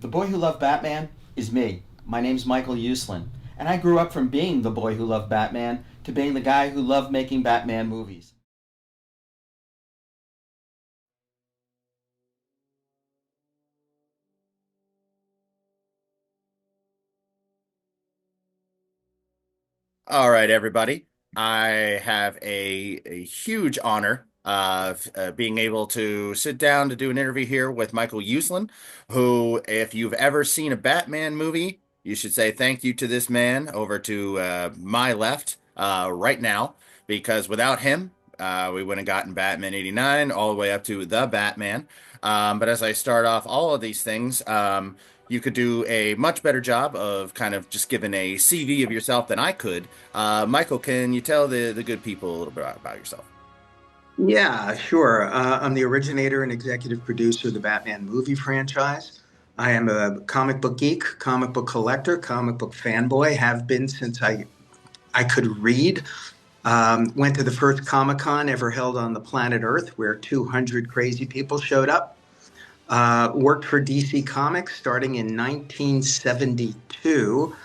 The boy who loved Batman is me. My name's Michael Uslan, and I grew up from being the boy who loved Batman to being the guy who loved making Batman movies. All right, everybody. I have a huge honor of being able to sit down to do an interview here with Michael Uslan, who, if you've ever seen a Batman movie, you should say thank you to this man over to my left right now, because without him, we wouldn't have gotten Batman 89 all the way up to the Batman. But as I start off all of these things, you could do a much better job of kind of just giving a CV of yourself than I could. Michael, can you tell the good people a little bit about yourself? Yeah, sure. I'm the originator and executive producer of the Batman movie franchise. I am a comic book geek, comic book collector, comic book fanboy, have been since I could read. Went to the first Comic Con ever held on the planet Earth, where 200 crazy people showed up. Worked for DC Comics starting in 1972.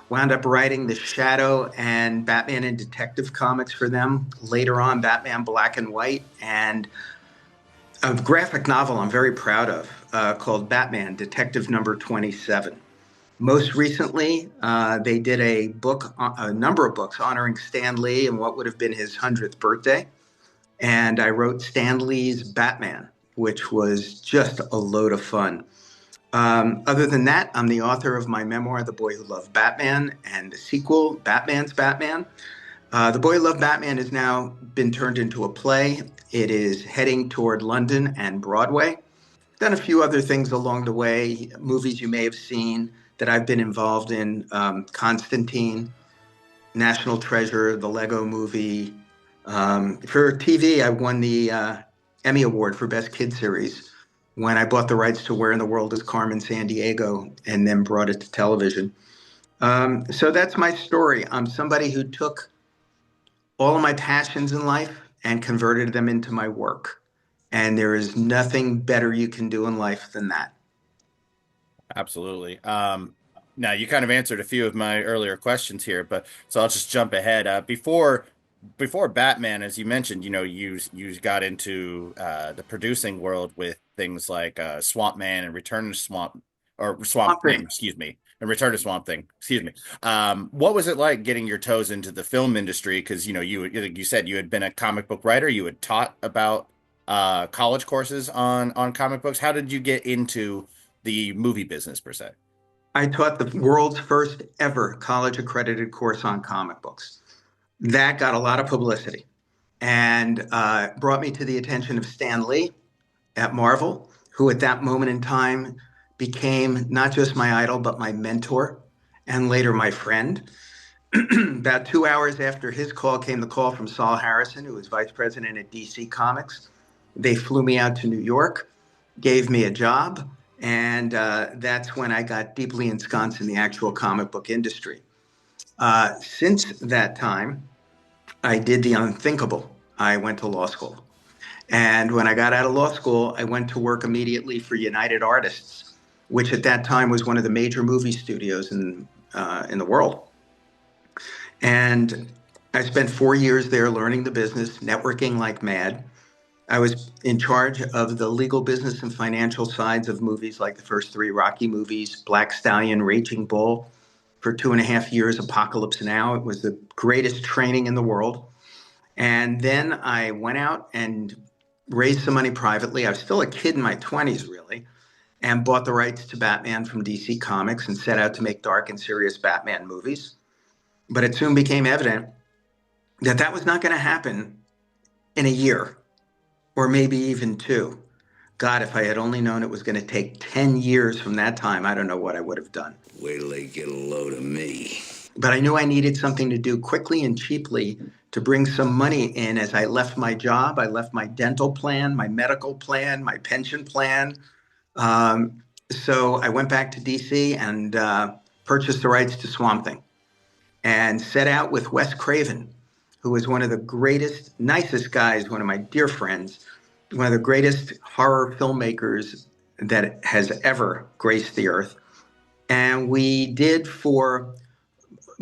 Wound up writing the Shadow and Batman and Detective comics for them. Later on, Batman Black and White, and a graphic novel I'm very proud of called Batman Detective Number 27. Most recently, they did a number of books honoring Stan Lee and what would have been his 100th birthday. And I wrote Stan Lee's Batman, which was just a load of fun. Other than that, I'm the author of my memoir, The Boy Who Loved Batman, and the sequel, Batman's Batman. The Boy Who Loved Batman has now been turned into a play. It is heading toward London and Broadway. Done a few other things along the way, movies you may have seen that I've been involved in: Constantine, National Treasure, the Lego movie. For TV, I won the Emmy Award for Best Kid Series when I bought the rights to Where in the World is Carmen Sandiego and then brought it to television. So that's my story. I'm somebody who took all of my passions in life and converted them into my work. And there is nothing better you can do in life than that. Absolutely. Now you kind of answered a few of my earlier questions here, but so I'll just jump ahead. Before Batman, as you mentioned, you got into the producing world with things like Swamp Man and Return to Swamp or Swamp Thing, Something. excuse me, and Return to Swamp Thing, excuse me. What was it like getting your toes into the film industry? Because you said you had been a comic book writer, you had taught about college courses on comic books. How did you get into the movie business per se? I taught the world's first ever college accredited course on comic books. That got a lot of publicity and brought me to the attention of Stan Lee at Marvel, who at that moment in time became not just my idol, but my mentor and later my friend. About 2 hours after his call came the call from Saul Harrison, who was vice president at DC Comics. They flew me out to New York, gave me a job, and that's when I got deeply ensconced in the actual comic book industry. Since that time, I did the unthinkable. I went to law school. And when I got out of law school, I went to work immediately for United Artists, which at that time was one of the major movie studios in the world. And I spent 4 years there learning the business, networking like mad. I was in charge of the legal business and financial sides of movies like the first three Rocky movies, Black Stallion, Raging Bull. For 2.5 years, Apocalypse Now. It was the greatest training in the world. And then I went out and raised some money privately. I was still a kid in my 20s, really, and bought the rights to Batman from DC Comics and set out to make dark and serious Batman movies. But it soon became evident that that was not going to happen in a year or maybe even two. God, if I had only known it was going to take 10 years from that time, I don't know what I would have done. Wait till they get a load of me. But I knew I needed something to do quickly and cheaply to bring some money in as I left my job. I left my dental plan, my medical plan, my pension plan. So I went back to DC and purchased the rights to Swamp Thing and set out with Wes Craven, who was one of the greatest, nicest guys, one of my dear friends, one of the greatest horror filmmakers that has ever graced the earth. And we did for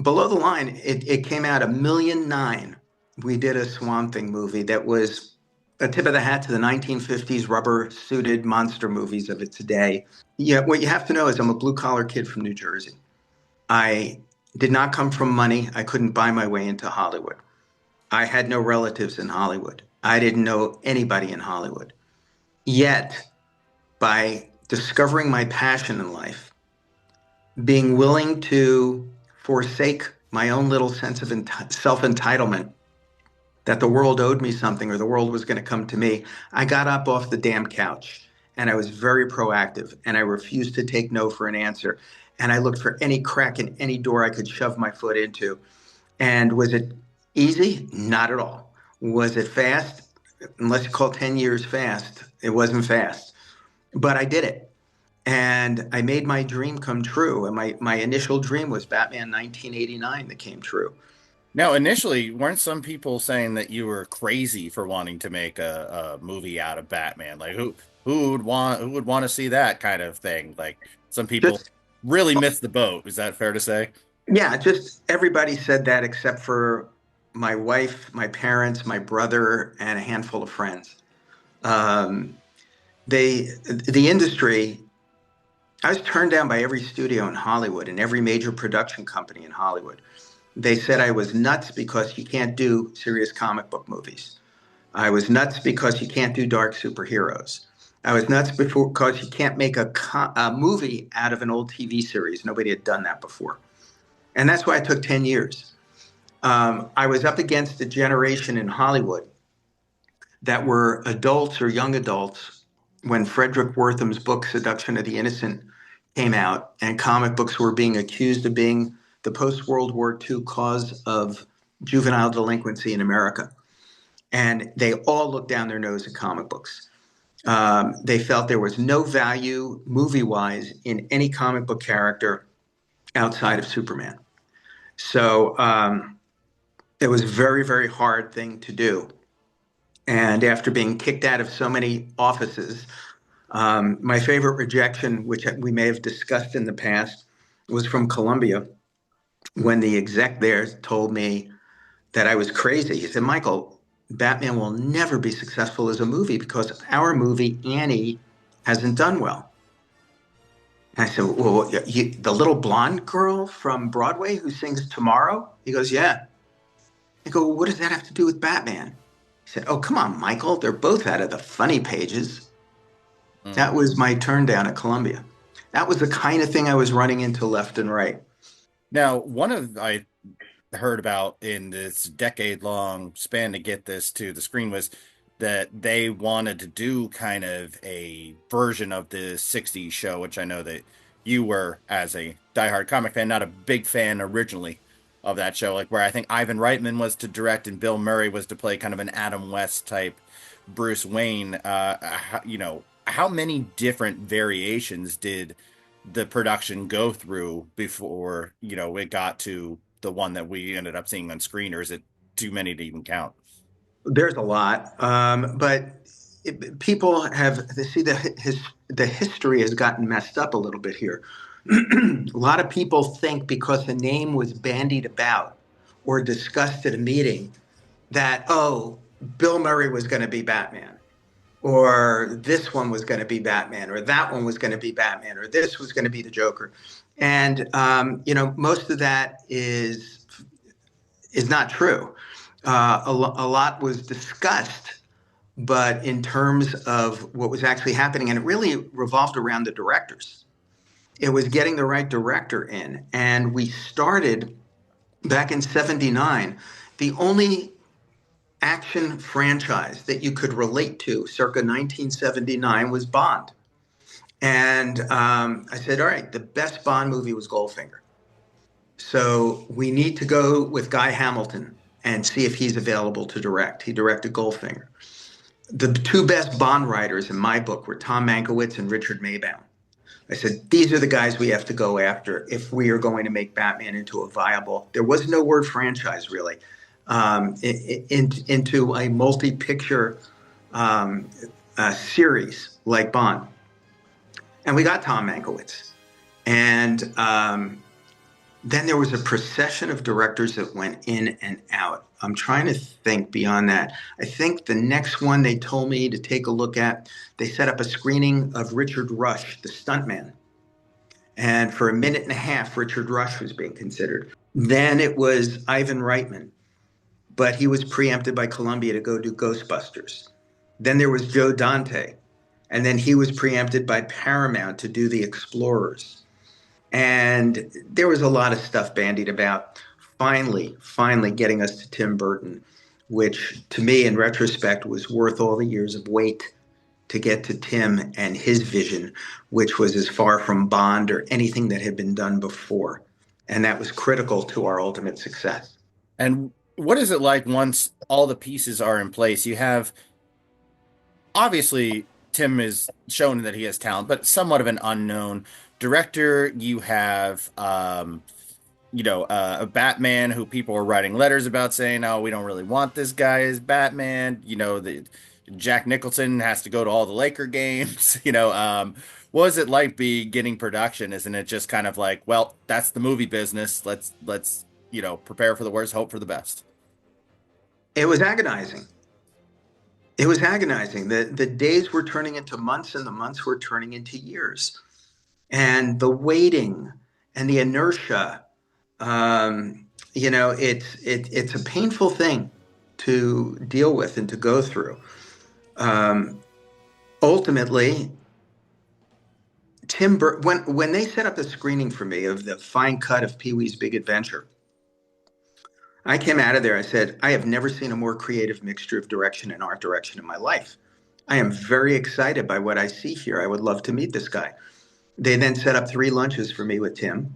Below the Line, it came out $1.9 million. We did a Swamp Thing movie that was a tip of the hat to the 1950s rubber suited monster movies of its day. Yeah, what you have to know is I'm a blue collar kid from New Jersey. I did not come from money. I couldn't buy my way into Hollywood. I had no relatives in Hollywood. I didn't know anybody in Hollywood. Yet, by discovering my passion in life, being willing to forsake my own little sense of self-entitlement that the world owed me something or the world was going to come to me, I got up off the damn couch and I was very proactive and I refused to take no for an answer. And I looked for any crack in any door I could shove my foot into. And was it easy? Not at all. Was it fast? Unless you call 10 years fast, it wasn't fast. But I did it. And I made my dream come true. And my initial dream was Batman 1989 that came true. Now, initially, weren't some people saying that you were crazy for wanting to make a movie out of Batman? Like who would want to see that kind of thing? Like some people Just, really missed the boat. Is that fair to say? yeah, just everybody said that except for my wife, my parents, my brother, and a handful of friends. Um, the industry, I was turned down by every studio in Hollywood and every major production company in Hollywood. They said I was nuts because you can't do serious comic book movies. I was nuts because you can't do dark superheroes. I was nuts because you can't make a movie out of an old TV series. Nobody had done that before. And that's why it took 10 years. I was up against a generation in Hollywood that were adults or young adults when Frederick Wortham's book, Seduction of the Innocent, came out, and comic books were being accused of being the post World War II cause of juvenile delinquency in America. And they all looked down their nose at comic books. They felt there was no value movie wise in any comic book character outside of Superman. So it was a very, very hard thing to do. And after being kicked out of so many offices, my favorite rejection, which we may have discussed in the past, was from Columbia when the exec there told me that I was crazy. He said, Michael, Batman will never be successful as a movie because our movie, Annie, hasn't done well. And I said, well, the little blonde girl from Broadway who sings Tomorrow? He goes, yeah. I go, well, what does that have to do with Batman? He said, oh, come on, Michael. They're both out of the funny pages. That was my turn down at Columbia. That was the kind of thing I was running into left and right. Now, I heard about in this decade-long span to get this to the screen was that they wanted to do kind of a version of the 60s show, which I know that you were, as a diehard comic fan, not a big fan originally of that show, like where I think Ivan Reitman was to direct and Bill Murray was to play kind of an Adam West type Bruce Wayne. How many different variations did the production go through before, it got to the one that we ended up seeing on screen, or is it too many to even count? There's a lot, but people have the history has gotten messed up a little bit here. A lot of people think because the name was bandied about or discussed at a meeting that, oh, Bill Murray was going to be Batman, or this one was going to be Batman, or that one was going to be Batman, or this was going to be the Joker. And most of that is not true. A lot was discussed, but in terms of what was actually happening, and it really revolved around the directors. It was getting the right director in. And we started back in '79. The only action franchise that you could relate to circa 1979 was Bond. And I said, all right, the best Bond movie was Goldfinger. So we need to go with Guy Hamilton and see if he's available to direct. He directed Goldfinger. The two best Bond writers in my book were Tom Mankiewicz and Richard Maybaum. I said, these are the guys we have to go after if we are going to make Batman into a viable, there was no word franchise really, into a multi-picture series like Bond. And we got Tom Mankiewicz. And then there was a procession of directors that went in and out. I'm trying to think beyond that. I think the next one they told me to take a look at, they set up a screening of Richard Rush, the stuntman. And for a minute and a half, Richard Rush was being considered. Then it was Ivan Reitman, but he was preempted by Columbia to go do Ghostbusters. Then there was Joe Dante, and then he was preempted by Paramount to do The Explorers. And there was a lot of stuff bandied about. Finally getting us to Tim Burton, which to me, in retrospect, was worth all the years of wait to get to Tim and his vision, which was as far from Bond or anything that had been done before. And that was critical to our ultimate success. And what is it like once all the pieces are in place? You have, obviously, Tim is shown that he has talent, but somewhat of an unknown director. You have, a Batman who people are writing letters about saying, "Oh, we don't really want this guy as Batman." The Jack Nicholson has to go to all the Laker games. What was it like getting production? Isn't it just kind of like, well, that's the movie business. Let's prepare for the worst, hope for the best. It was agonizing. It was agonizing. The days were turning into months and the months were turning into years. And the waiting and the inertia, it's a painful thing to deal with and to go through. Ultimately, when they set up the screening for me of the fine cut of Pee-wee's Big Adventure, I came out of there, I said, I have never seen a more creative mixture of direction and art direction in my life. I am very excited by what I see here. I would love to meet this guy. They then set up 3 lunches for me with Tim.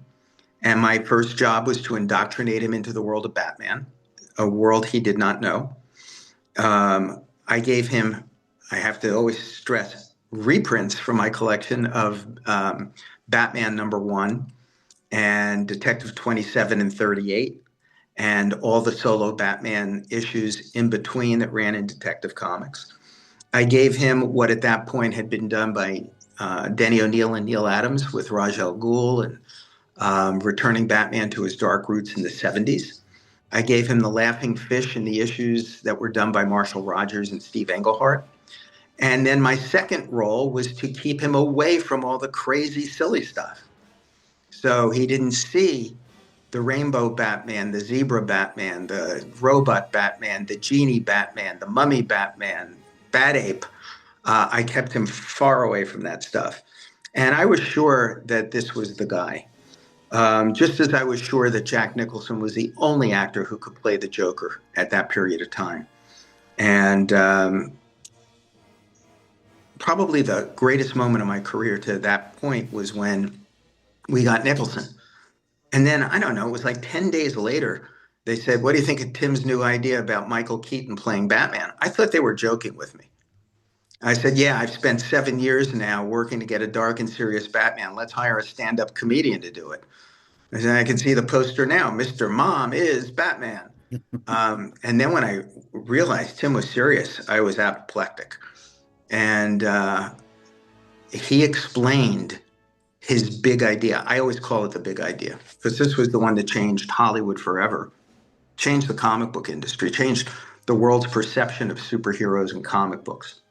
And my first job was to indoctrinate him into the world of Batman, a world he did not know. I gave him, I have to always stress, reprints from my collection of Batman #1 and Detective 27 and 38. And all the solo Batman issues in between that ran in Detective Comics. I gave him what at that point had been done by Denny O'Neil and Neil Adams with Ra's al Ghul and returning Batman to his dark roots in the 70s. I gave him the Laughing Fish and the issues that were done by Marshall Rogers and Steve Englehart. And then my second role was to keep him away from all the crazy, silly stuff. So he didn't see the Rainbow Batman, the Zebra Batman, the Robot Batman, the Genie Batman, the Mummy Batman, Bat Ape. I kept him far away from that stuff. And I was sure that this was the guy. Just as I was sure that Jack Nicholson was the only actor who could play the Joker at that period of time. And probably the greatest moment of my career to that point was when we got Nicholson. And then, I don't know, it was like 10 days later, they said, what do you think of Tim's new idea about Michael Keaton playing Batman? I thought they were joking with me. I said, yeah, I've spent 7 years now working to get a dark and serious Batman. Let's hire a stand-up comedian to do it. I said, I can see the poster now. Mr. Mom is Batman. And then when I realized Tim was serious, I was apoplectic. And he explained his big idea. I always call it the big idea because this was the one that changed Hollywood forever, changed the comic book industry, changed the world's perception of superheroes and comic books.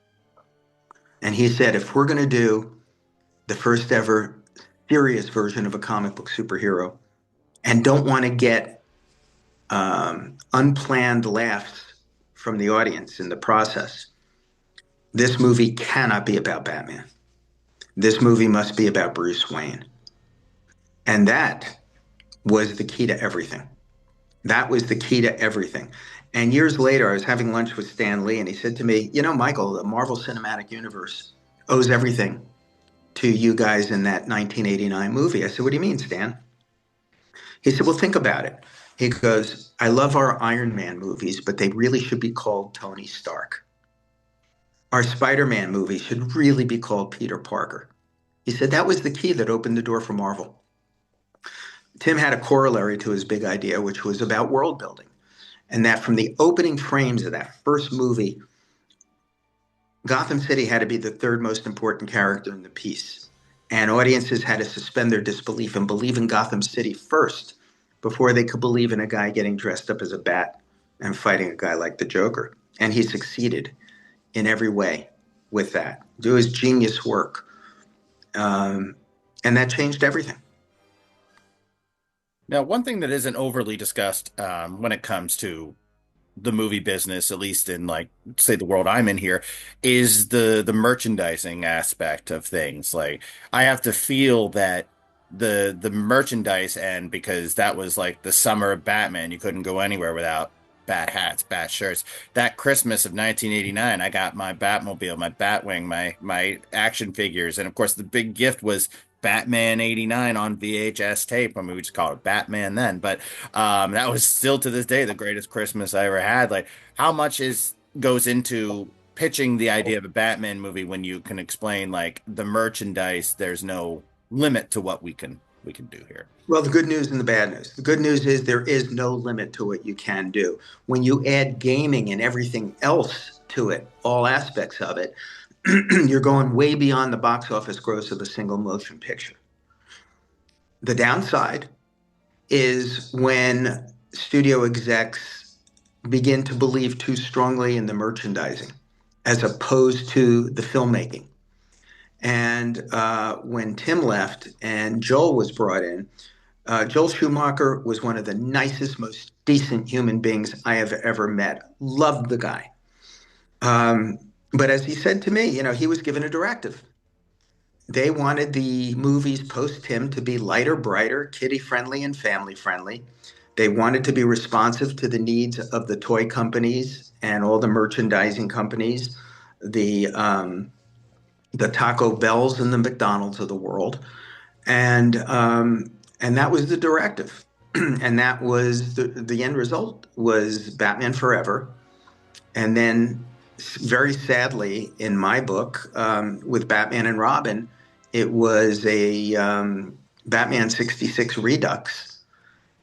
And he said, if we're going to do the first ever serious version of a comic book superhero and don't want to get unplanned laughs from the audience in the process, this movie cannot be about Batman. This movie must be about Bruce Wayne. And that was the key to everything. That was the key to everything. And years later, I was having lunch with Stan Lee, and he said to me, you know, Michael, the Marvel Cinematic Universe owes everything to you guys in that 1989 movie. I said, what do you mean, Stan? He said, well, think about it. He goes, I love our Iron Man movies, but they really should be called Tony Stark. Our Spider-Man movie should really be called Peter Parker. He said that was the key that opened the door for Marvel. Tim had a corollary to his big idea, which was about world building. And that from the opening frames of that first movie, Gotham City had to be the third most important character in the piece. And audiences had to suspend their disbelief and believe in Gotham City first before they could believe in a guy getting dressed up as a bat and fighting a guy like the Joker. And he succeeded in every way with that. Do his genius work. And that changed everything. Now, one thing that isn't overly discussed when it comes to the movie business, at least in like say the world I'm in here, is the merchandising aspect of things. Like I have to feel that the merchandise end, because that was like the summer of Batman. You couldn't go anywhere without bat hats, bat shirts. That Christmas of 1989, I got my Batmobile, my Batwing, my action figures, and of course the big gift was Batman 89 on VHS tape. I mean, we just called it Batman then, but that was still to this day the greatest Christmas I ever had. Like, how much goes into pitching the idea of a Batman movie when you can explain like the merchandise? There's no limit to what we can do here. Well, the good news and the bad news. The good news is there is no limit to what you can do. When you add gaming and everything else to it, all aspects of it, you're going way beyond the box office gross of a single motion picture. The downside is when studio execs begin to believe too strongly in the merchandising as opposed to the filmmaking. And when Tim left and Joel was brought in, Joel Schumacher was one of the nicest, most decent human beings I have ever met. Loved the guy. But as he said to me, he was given a directive. They wanted the movies post Tim to be lighter, brighter, kiddie friendly, and family friendly. They wanted to be responsive to the needs of the toy companies and all the merchandising companies, the Taco Bells and the McDonald's of the world, and that was the directive, and that was the end result was Batman Forever, and then very sadly in my book with Batman and Robin, it was a Batman 66 Redux,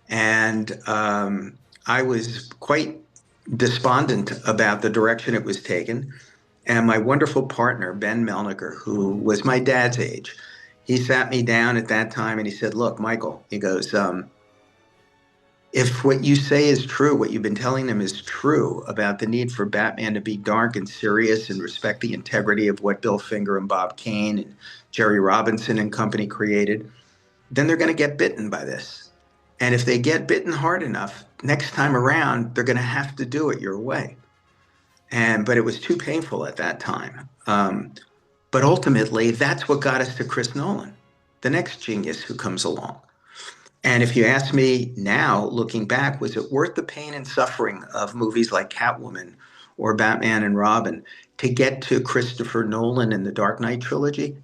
and I was quite despondent about the direction it was taken. And my wonderful partner, Ben Melniker, who was my dad's age, he sat me down at that time and he said, look, Michael, he goes, if what you say is true, what you've been telling them is true about the need for Batman to be dark and serious and respect the integrity of what Bill Finger and Bob Kane and Jerry Robinson and company created, then they're going to get bitten by this. And if they get bitten hard enough, next time around, they're going to have to do it your way. But it was too painful at that time. But ultimately, that's what got us to Chris Nolan, the next genius who comes along. And if you ask me now, looking back, was it worth the pain and suffering of movies like Catwoman or Batman and Robin to get to Christopher Nolan and the Dark Knight trilogy?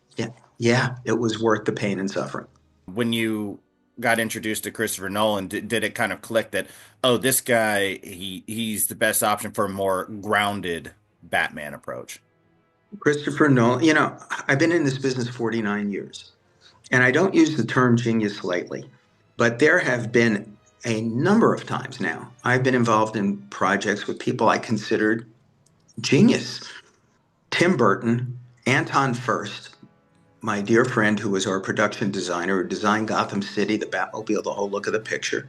Yeah, it was worth the pain and suffering. When you got introduced to Christopher Nolan, did it kind of click that, oh, this guy, he's the best option for a more grounded Batman approach? Christopher Nolan, I've been in this business 49 years, and I don't use the term genius lightly, but there have been a number of times now I've been involved in projects with people I considered genius. Tim Burton, Anton Furst, my dear friend who was our production designer, who designed Gotham City, the Batmobile, the whole look of the picture.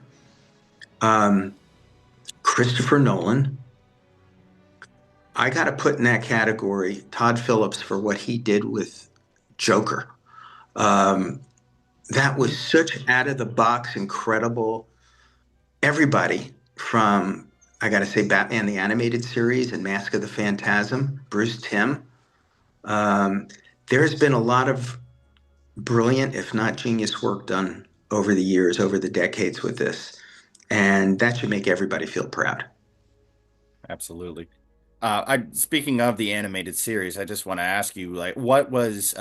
Christopher Nolan. I got to put in that category Todd Phillips for what he did with Joker. That was such out of the box, incredible. Everybody from, I got to say, Batman the Animated Series and Mask of the Phantasm, Bruce Timm. There's been a lot of brilliant, if not genius, work done over the years, over the decades with this. And that should make everybody feel proud. Absolutely. Speaking of the animated series, I just want to ask you, like, what was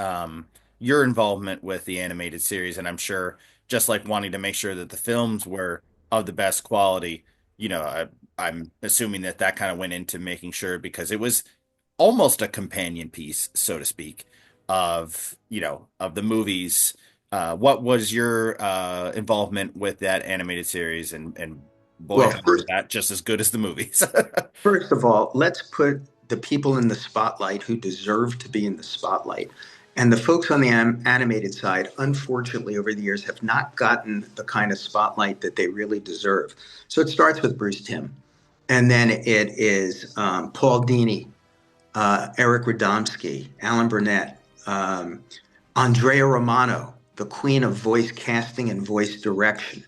your involvement with the animated series? And I'm sure, just like wanting to make sure that the films were of the best quality, I'm assuming that kind of went into making sure, because it was almost a companion piece, so to speak, of of the movies. What was your involvement with that animated series? And boy, Well, was that just as good as the movies. first of all, let's put the people in the spotlight who deserve to be in the spotlight. And the folks on the animated side, unfortunately, over the years, have not gotten the kind of spotlight that they really deserve. So it starts with Bruce Timm, and then it is Paul Dini, Eric Radomski, Alan Burnett, Andrea Romano, the queen of voice casting and voice direction,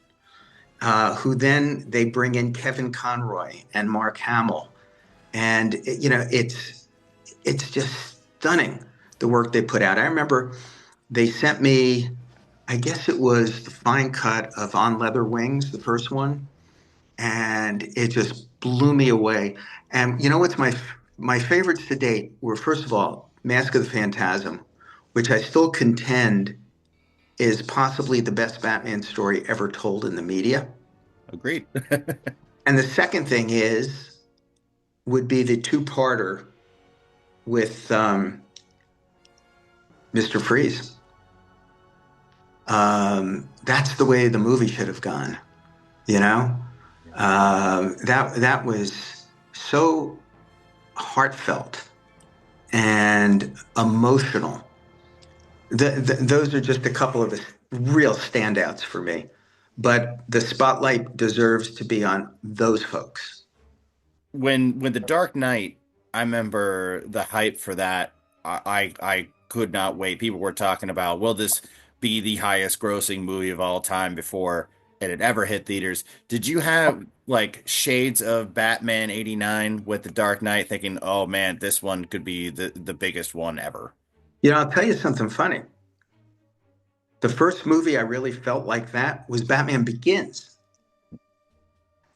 who then they bring in Kevin Conroy and Mark Hamill. And, it's just stunning, the work they put out. I remember they sent me, I guess it was the fine cut of On Leather Wings, the first one, and it just blew me away. And you know what's my favorites to date were, first of all, Mask of the Phantasm, which I still contend is possibly the best Batman story ever told in the media. Agreed. And the second thing would be the two-parter with Mr. Freeze. That's the way the movie should have gone, you know? That was so heartfelt and emotional. Those are just a couple of the real standouts for me. But the spotlight deserves to be on those folks. When The Dark Knight, I remember the hype for that. I could not wait. People were talking about, will this be the highest grossing movie of all time before it had ever hit theaters? Did you have like shades of Batman 89 with The Dark Knight thinking, oh man, this one could be the biggest one ever? I'll tell you something funny. The first movie I really felt like that was Batman Begins.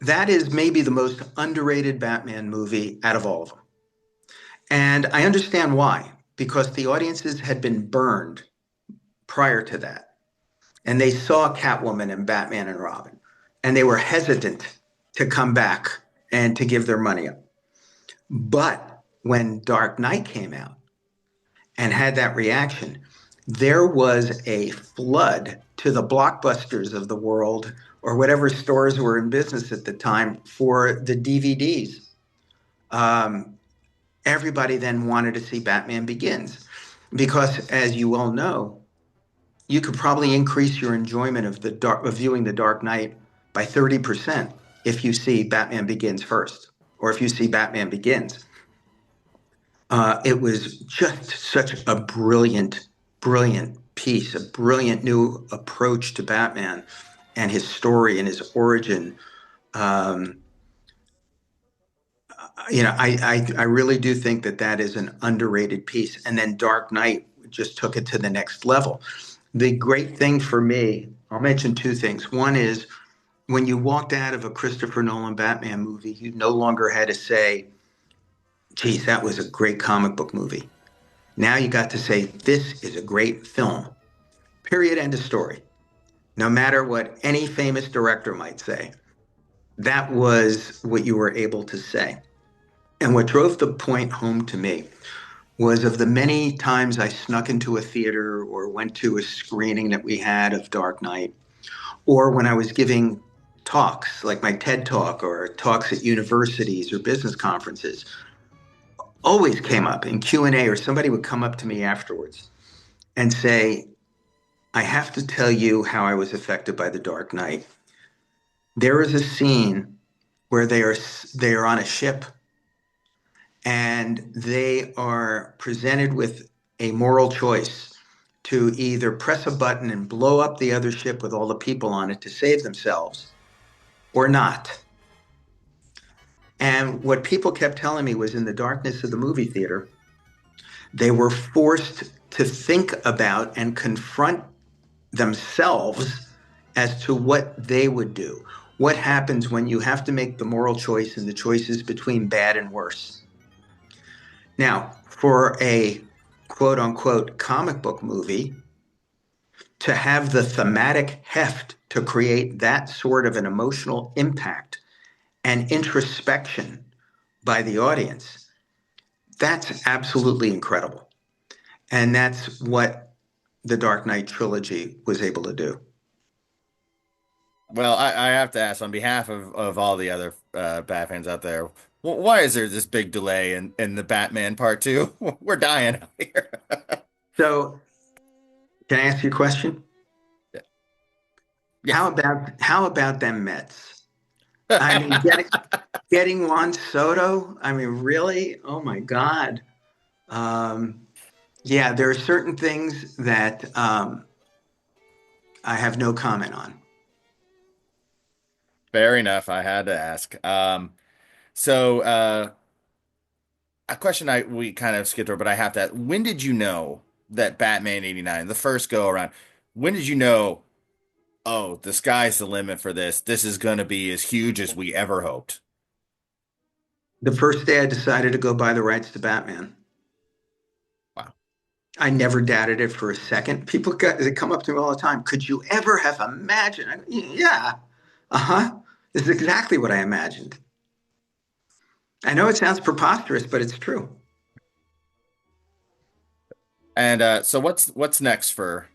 That is maybe the most underrated Batman movie out of all of them. And I understand why, because the audiences had been burned prior to that. And they saw Catwoman and Batman and Robin, and they were hesitant to come back and to give their money up. But when Dark Knight came out and had that reaction, there was a flood to the Blockbusters of the world or whatever stores were in business at the time for the DVDs. Everybody then wanted to see Batman Begins because, as you all know, you could probably increase your enjoyment of viewing The Dark Knight by 30% if you see Batman Begins first, or if you see Batman Begins. It was just such a brilliant, brilliant piece, a brilliant new approach to Batman and his story and his origin. I really do think that is an underrated piece. And then Dark Knight just took it to the next level. The great thing for me, I'll mention two things. One is when you walked out of a Christopher Nolan Batman movie, you no longer had to say, geez, that was a great comic book movie. Now you got to say, this is a great film. Period. End of story. No matter what any famous director might say, that was what you were able to say. And what drove the point home to me was of the many times I snuck into a theater or went to a screening that we had of Dark Knight, or when I was giving talks, like my TED Talk or talks at universities or business conferences, always came up in Q&A, or somebody would come up to me afterwards and say, I have to tell you how I was affected by The Dark Knight. There is a scene where they are on a ship and they are presented with a moral choice to either press a button and blow up the other ship with all the people on it to save themselves or not. And what people kept telling me was, in the darkness of the movie theater, they were forced to think about and confront themselves as to what they would do. What happens when you have to make the moral choice and the choices between bad and worse? Now, for a quote unquote comic book movie, to have the thematic heft to create that sort of an emotional impact and introspection by the audience, that's absolutely incredible. And that's what the Dark Knight trilogy was able to do. Well, I have to ask on behalf of all the other Bat fans out there, why is there this big delay in the Batman Part 2? We're dying out here. So, can I ask you a question? Yeah. How about them Mets? I mean, getting Juan Soto. I mean, really? Oh my God. Um, yeah, there are certain things that I have no comment on. Fair enough. I had to ask. So a question we kind of skipped over, but I have to. When did you know that Batman 89, the first go around, when did you know, oh, the sky's the limit for this? This is going to be as huge as we ever hoped. The first day I decided to go buy the rights to Batman, Wow. I never doubted it for a second. They come up to me all the time. Could you ever have imagined? Yeah, uh-huh. This is exactly what I imagined. I know it sounds preposterous, but it's true. And so what's next for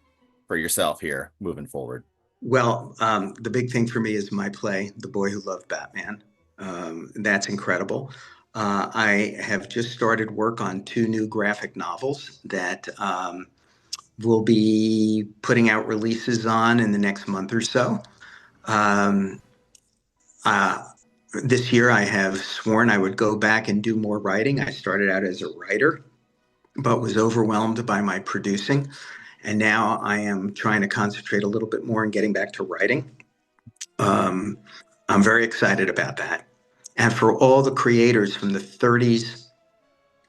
yourself here moving forward? Well, the big thing for me is my play, The Boy Who Loved Batman. That's incredible. I have just started work on two new graphic novels that we'll be putting out releases on in the next month or so. Um, uh, this year, I have sworn I would go back and do more writing. I started out as a writer, but was overwhelmed by my producing. And now I am trying to concentrate a little bit more on getting back to writing. Um, I'm very excited about that. And for all the creators from the 30s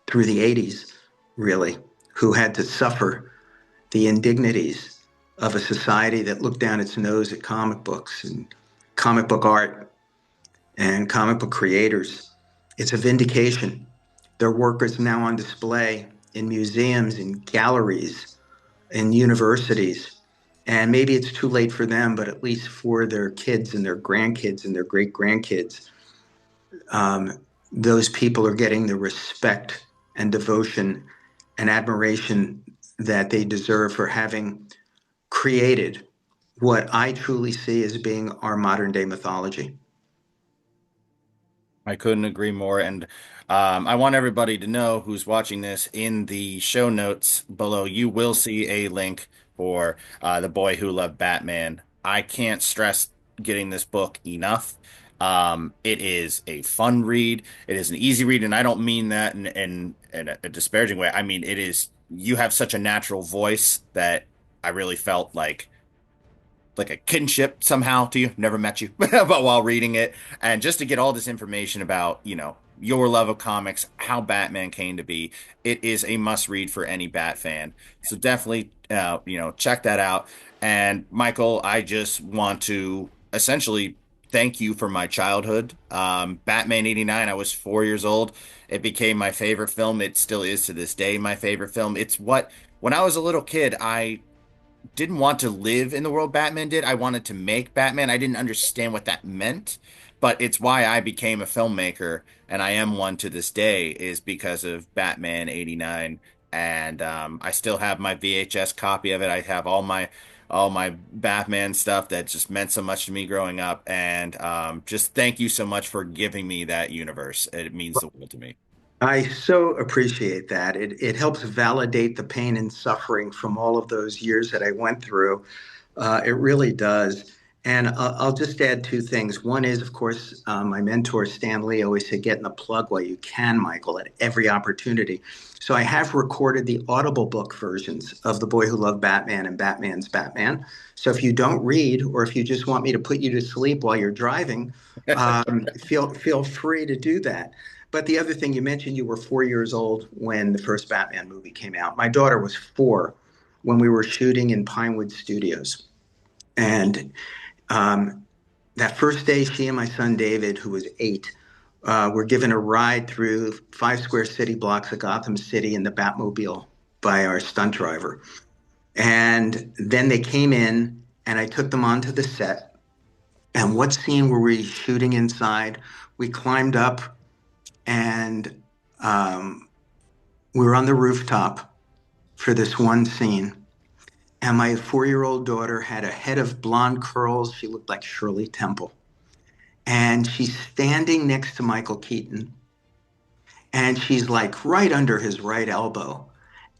through the 80s, really, who had to suffer the indignities of a society that looked down its nose at comic books and comic book art and comic book creators, it's a vindication. Their work is now on display in museums, in galleries, in universities. And maybe it's too late for them, but at least for their kids and their grandkids and their great grandkids, um, those people are getting the respect and devotion and admiration that they deserve for having created what I truly see as being our modern day mythology. I couldn't agree more. And I want everybody to know who's watching this in the show notes below, you will see a link for The Boy Who Loved Batman. I can't stress getting this book enough. It is a fun read. It is an easy read, and I don't mean that in a disparaging way. I mean, it is, you have such a natural voice that I really felt like a kinship somehow to you, never met you, but while reading it, and just to get all this information about, your love of comics, how Batman came to be, it is a must read for any Bat fan. So definitely, check that out. And Michael, I just want to essentially thank you for my childhood. Batman 89, I was 4 years old. It became my favorite film. It still is to this day my favorite film. When I was a little kid, I didn't want to live in the world Batman did. I wanted to make Batman. I didn't understand what that meant, but it's why I became a filmmaker, and I am one to this day, is because of Batman 89. And I still have my VHS copy of it. I have all my Batman stuff that just meant so much to me growing up. And just thank you so much for giving me that universe. It means the world to me. I so appreciate that. It helps validate the pain and suffering from all of those years that I went through. It really does. And I'll just add two things. One is, of course, my mentor, Stan Lee, always said, get in the plug while you can, Michael, at every opportunity. So I have recorded the Audible book versions of The Boy Who Loved Batman and Batman's Batman. So if you don't read, or if you just want me to put you to sleep while you're driving, feel free to do that. But the other thing you mentioned, you were 4 years old when the first Batman movie came out. My daughter was 4 when we were shooting in Pinewood Studios. And that first day, she and my son David, who was 8, were given a ride through 5 square city blocks of Gotham City in the Batmobile by our stunt driver. And then they came in, and I took them onto the set. And what scene were we shooting inside? We climbed up, and we were on the rooftop for this one scene. And my 4 year old daughter had a head of blonde curls. She looked like Shirley Temple. And she's standing next to Michael Keaton. And she's like right under his right elbow.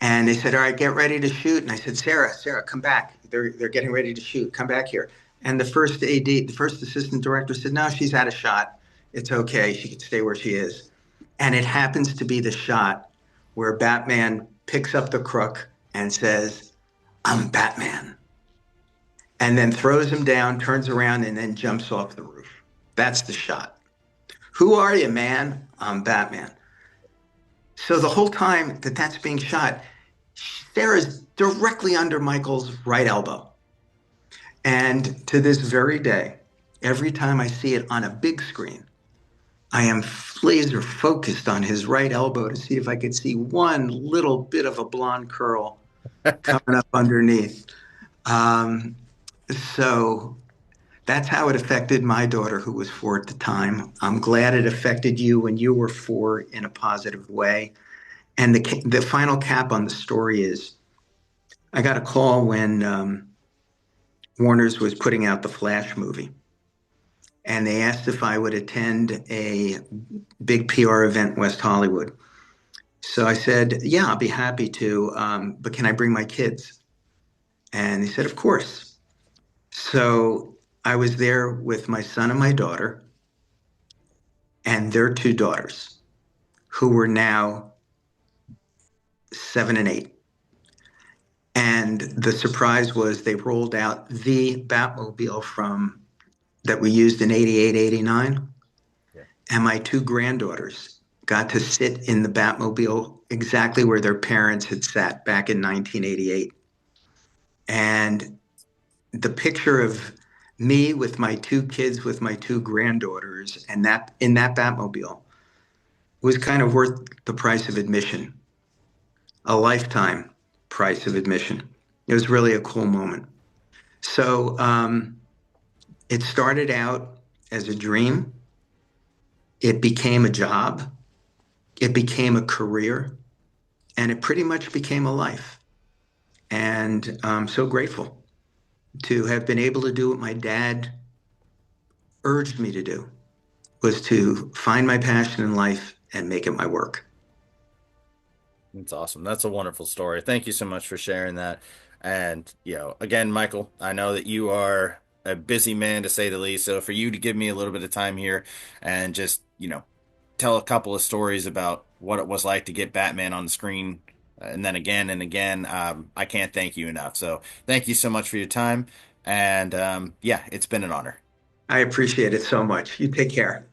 And they said, "All right, get ready to shoot." And I said, Sarah, come back. They're getting ready to shoot. Come back here." And the first AD, the first assistant director said, "No, she's out of shot. It's okay. She can stay where she is." And it happens to be the shot where Batman picks up the crook and says, "I'm Batman." And then throws him down, turns around, and then jumps off the roof. That's the shot. "Who are you, man?" "I'm Batman." So the whole time that that's being shot, Sarah's directly under Michael's right elbow. And to this very day, every time I see it on a big screen, I am laser focused on his right elbow to see if I could see one little bit of a blonde curl coming up underneath. Um, so that's how it affected my daughter, who was 4 at the time. I'm glad it affected you when you were 4 in a positive way. And the final cap on the story is I got a call when Warner's was putting out the Flash movie. And they asked if I would attend a big PR event in West Hollywood. So I said, "Yeah, I'll be happy to, but can I bring my kids?" And he said, "Of course." So I was there with my son and my daughter and their 2 daughters, who were now 7 and 8. And the surprise was they rolled out the Batmobile from that we used in 88, 89. Yeah. And my 2 granddaughters got to sit in the Batmobile exactly where their parents had sat back in 1988. And the picture of me with my 2 kids, with my 2 granddaughters, and that in that Batmobile was kind of worth the price of admission, a lifetime price of admission. It was really a cool moment. So it started out as a dream. It became a job. It became a career. And it pretty much became a life. And I'm so grateful to have been able to do what my dad urged me to do, was to find my passion in life and make it my work. That's awesome. That's a wonderful story. Thank you so much for sharing that. And, again, Michael, I know that you are a busy man to say the least. So for you to give me a little bit of time here and just, tell a couple of stories about what it was like to get Batman on the screen and then again and again, I can't thank you enough. So thank you so much for your time. And yeah, it's been an honor. I appreciate it so much. You take care.